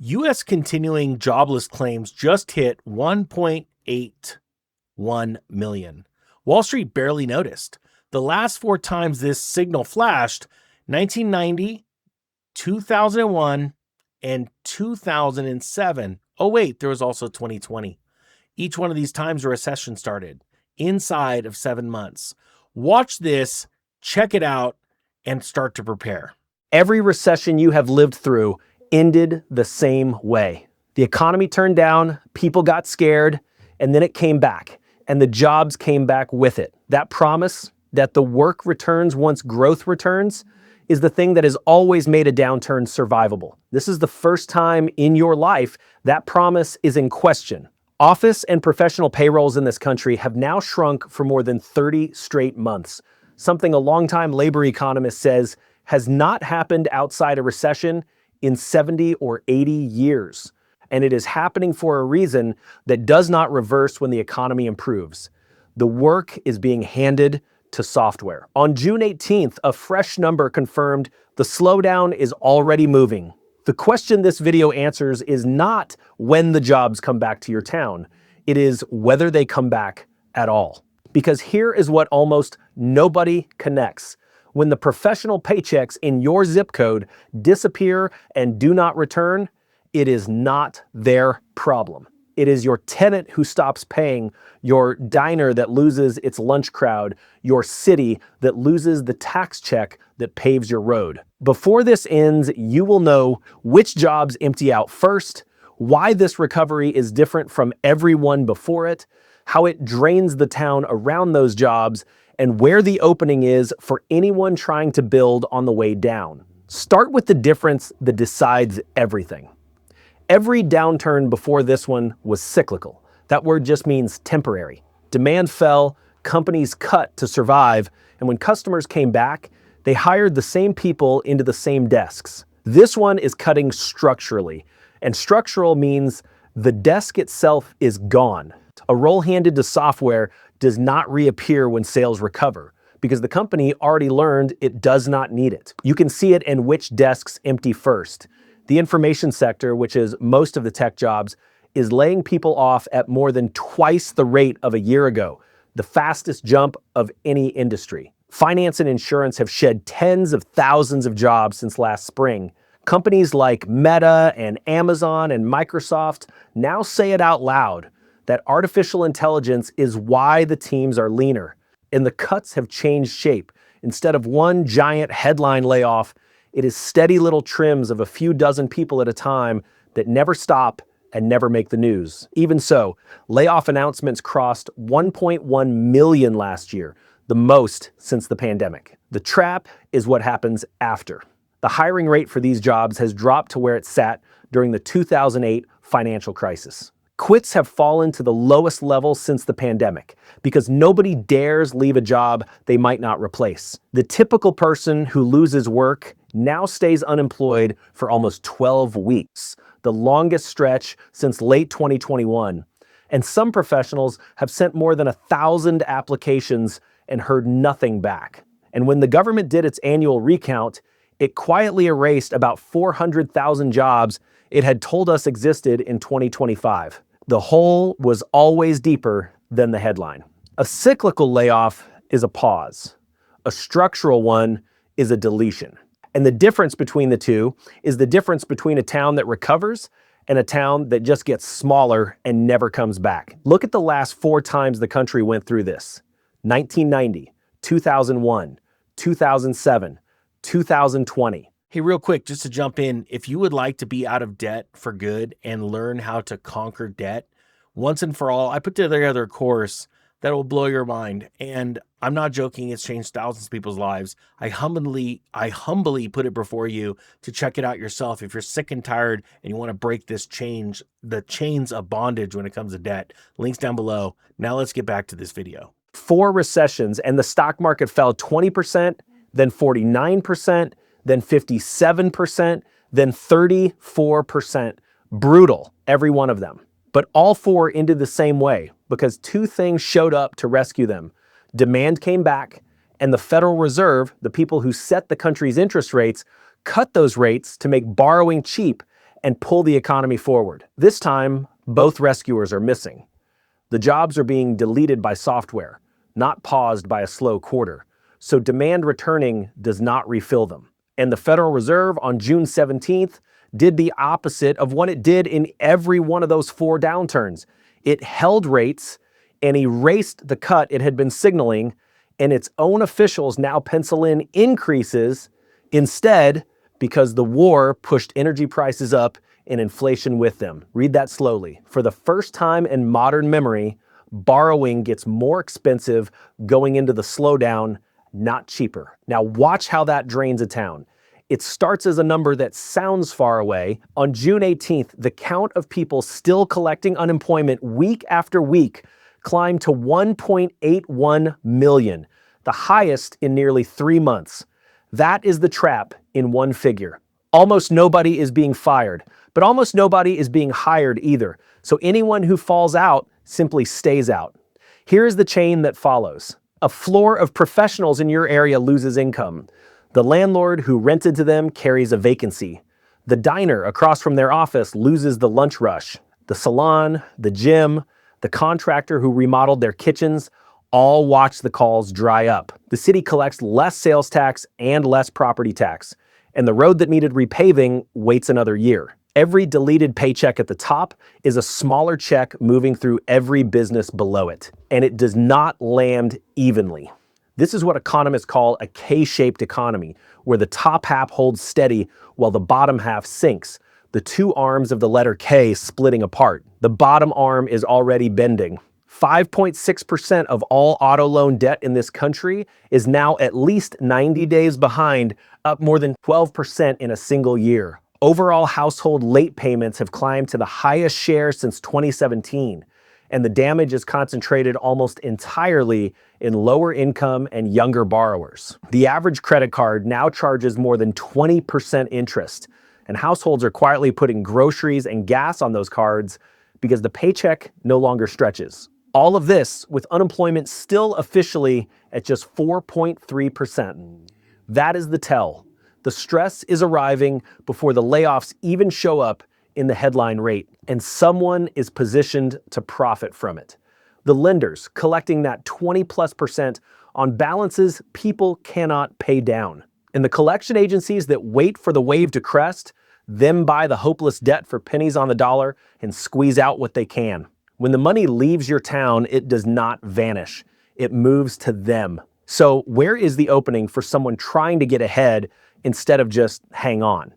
U.S. continuing jobless claims just hit 1.81 million. Wall Street barely noticed. The last four times this signal flashed, 1990, 2001, and 2007. Oh, wait, there was also 2020. Each one of these times a recession started inside of 7 months. Watch this, check it out, and start to prepare. Every recession you have lived through ended the same way. The economy turned down, people got scared, and then it came back, and the jobs came back with it. That promise that the work returns once growth returns is the thing that has always made a downturn survivable. This is the first time in your life that promise is in question. Office and professional payrolls in this country have now shrunk for more than 30 straight months, something a longtime labor economist says has not happened outside a recession in 70 or 80 years. And it is happening for a reason that does not reverse when the economy improves. The work is being handed to software. On June 18th, a fresh number confirmed the slowdown is already moving. The question this video answers is not when the jobs come back to your town. It is whether they come back at all. Because here is what almost nobody connects. When the professional paychecks in your zip code disappear and do not return, it is not their problem. It is your tenant who stops paying, your diner that loses its lunch crowd, your city that loses the tax check that paves your road. Before this ends, you will know which jobs empty out first, why this recovery is different from everyone before it, how it drains the town around those jobs, and where the opening is for anyone trying to build on the way down. Start with the difference that decides everything. Every downturn before this one was cyclical. That word just means temporary. Demand fell, companies cut to survive, and when customers came back, they hired the same people into the same desks. This one is cutting structurally, and structural means the desk itself is gone. A role handed to software does not reappear when sales recover because the company already learned it does not need it. You can see it in which desks empty first. The information sector, which is most of the tech jobs, is laying people off at more than twice the rate of a year ago, the fastest jump of any industry. Finance and insurance have shed tens of thousands of jobs since last spring. Companies like Meta and Amazon and Microsoft now say it out loud that artificial intelligence is why the teams are leaner, and the cuts have changed shape. Instead of one giant headline layoff, it is steady little trims of a few dozen people at a time that never stop and never make the news. Even so, layoff announcements crossed 1.1 million last year, the most since the pandemic. The trap is what happens after. The hiring rate for these jobs has dropped to where it sat during the 2008 financial crisis. Quits have fallen to the lowest level since the pandemic because nobody dares leave a job they might not replace. The typical person who loses work now stays unemployed for almost 12 weeks, the longest stretch since late 2021. And some professionals have sent more than 1,000 applications and heard nothing back. And when the government did its annual recount, it quietly erased about 400,000 jobs it had told us existed in 2025. The hole was always deeper than the headline. A cyclical layoff is a pause. A structural one is a deletion. And the difference between the two is the difference between a town that recovers and a town that just gets smaller and never comes back. Look at the last four times the country went through this: 1990, 2001, 2007, 2020. Hey, real quick, just to jump in, if you would like to be out of debt for good and learn how to conquer debt once and for all, I put together a course that will blow your mind. And I'm not joking, it's changed thousands of people's lives. I humbly put it before you to check it out yourself. If you're sick and tired and you want to break the chains of bondage when it comes to debt, links down below. Now let's get back to this video. 4 recessions and the stock market fell 20%, then 49%, then 57%, then 34%. Brutal, every one of them. But all 4 ended the same way because 2 things showed up to rescue them. Demand came back, and the Federal Reserve, the people who set the country's interest rates, cut those rates to make borrowing cheap and pull the economy forward. This time, both rescuers are missing. The jobs are being deleted by software, not paused by a slow quarter. So demand returning does not refill them. And the Federal Reserve on June 17th did the opposite of what it did in every one of those 4 downturns. It held rates and erased the cut it had been signaling, and its own officials now pencil in increases instead because the war pushed energy prices up and inflation with them. Read that slowly. For the first time in modern memory, borrowing gets more expensive going into the slowdown, not cheaper. Now watch how that drains a town. It starts as a number that sounds far away. On June 18th, the count of people still collecting unemployment week after week climbed to 1.81 million, the highest in nearly 3 months. That is the trap in one figure. Almost nobody is being fired, but almost nobody is being hired either. So anyone who falls out simply stays out. Here is the chain that follows. A floor of professionals in your area loses income. The landlord who rented to them carries a vacancy. The diner across from their office loses the lunch rush. The salon, the gym, the contractor who remodeled their kitchens all watch the calls dry up. The city collects less sales tax and less property tax, and the road that needed repaving waits another year. Every deleted paycheck at the top is a smaller check moving through every business below it, and it does not land evenly. This is what economists call a K-shaped economy, where the top half holds steady while the bottom half sinks, the 2 arms of the letter K splitting apart. The bottom arm is already bending. 5.6% of all auto loan debt in this country is now at least 90 days behind, up more than 12% in a single year. Overall household late payments have climbed to the highest share since 2017, and the damage is concentrated almost entirely in lower income and younger borrowers. The average credit card now charges more than 20% interest, and households are quietly putting groceries and gas on those cards because the paycheck no longer stretches. All of this with unemployment still officially at just 4.3%. That is the tell. The stress is arriving before the layoffs even show up in the headline rate, and someone is positioned to profit from it. The lenders collecting that 20+% on balances people cannot pay down. And the collection agencies that wait for the wave to crest, then buy the hopeless debt for pennies on the dollar and squeeze out what they can. When the money leaves your town, it does not vanish. It moves to them. So where is the opening for someone trying to get ahead instead of just hang on?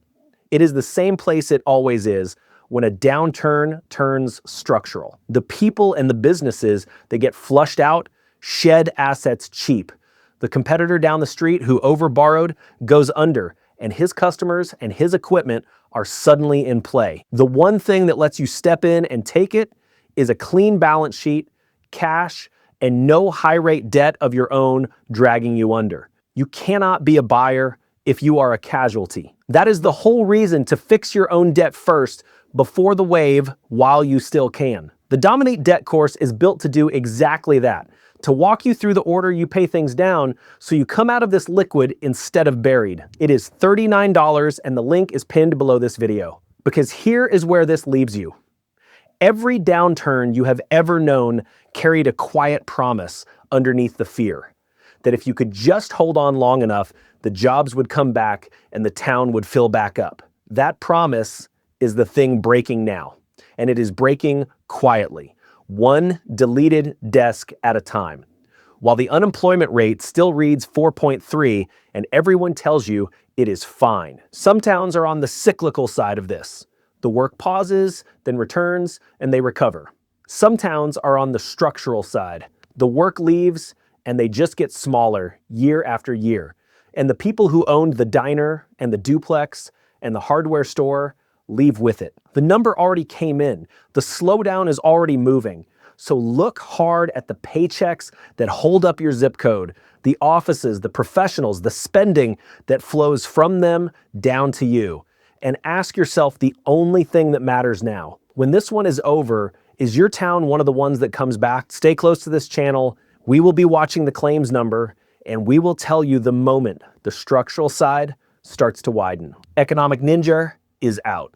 It is the same place it always is when a downturn turns structural. The people and the businesses that get flushed out shed assets cheap. The competitor down the street who overborrowed goes under, and his customers and his equipment are suddenly in play. The one thing that lets you step in and take it is a clean balance sheet, cash, and no high-rate debt of your own dragging you under. You cannot be a buyer if you are a casualty. That is the whole reason to fix your own debt first before the wave while you still can. The Dominate Debt course is built to do exactly that, to walk you through the order you pay things down so you come out of this liquid instead of buried. It is $39 and the link is pinned below this video. Because here is where this leaves you. Every downturn you have ever known carried a quiet promise underneath the fear that if you could just hold on long enough, the jobs would come back and the town would fill back up. That promise is the thing breaking now, and it is breaking quietly, one deleted desk at a time. While the unemployment rate still reads 4.3 and everyone tells you it is fine. Some towns are on the cyclical side of this. The work pauses, then returns, and they recover. Some towns are on the structural side. The work leaves, and they just get smaller year after year. And the people who owned the diner and the duplex and the hardware store leave with it. The number already came in. The slowdown is already moving. So look hard at the paychecks that hold up your zip code, the offices, the professionals, the spending that flows from them down to you. And ask yourself the only thing that matters now. When this one is over, is your town one of the ones that comes back? Stay close to this channel. We will be watching the claims number, and we will tell you the moment the structural side starts to widen. Economic Ninja is out.